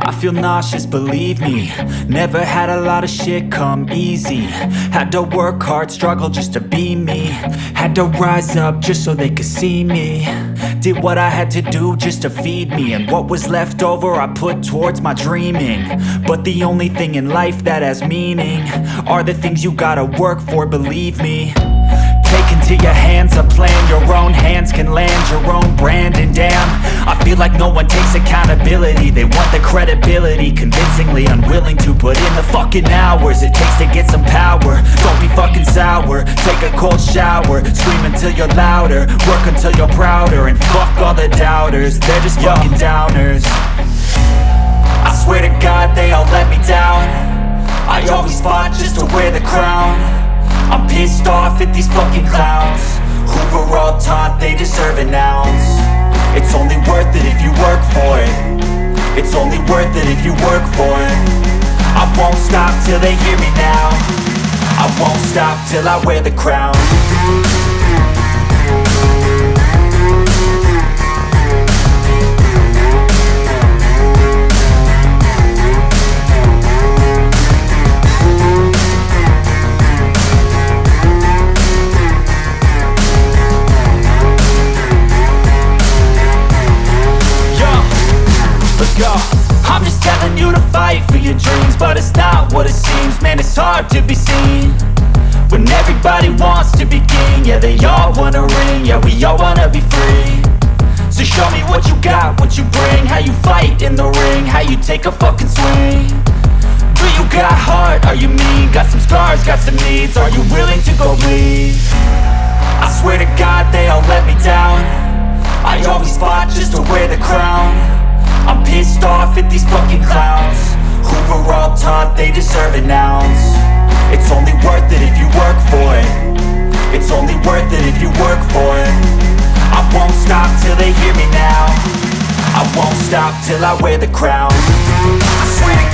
I feel nauseous, believe me. Never had a lot of shit come easy. Had to work hard, struggle just to be me. Had to rise up just so they could see me. Did what I had to do just to feed me. And what was left over I put towards my dreaming. But the only thing in life that has meaning are the things you gotta work for, believe me. Take into your hands a plan, your own hands can land your own brand. And damn, I feel like no one takes accountability. They want the credibility, convincingly unwilling to put in the fucking hours it takes to get some power. Don't be fucking sour, take a cold shower. Scream until you're louder, work until you're prouder. And fuck all the doubters, they're just fucking downers. I swear to God they all let me down. I always fought just to wear the crown. I'm pissed off at these fucking clowns who were all taught they deserve an ounce. It's only worth it if you work for it. It's only worth it if you work for it. I won't stop till they hear me now. I won't stop till I wear the crown. I'm just telling you to fight for your dreams, but it's not what it seems. Man, it's hard to be seen when everybody wants to be king. Yeah, they all wanna ring, yeah, we all wanna be free. So show me what you got, what you bring, how you fight in the ring, how you take a fucking swing. Do you got heart, are you mean? Got some scars, got some needs, are you willing to go bleed? I swear to God they all let me down. I always fought just to wear the crown. I'm pissed off at these fucking clowns who were all taught they deserve an ounce. It's only worth it if you work for it. It's only worth it if you work for it. I won't stop till they hear me now. I won't stop till I wear the crown. I swear to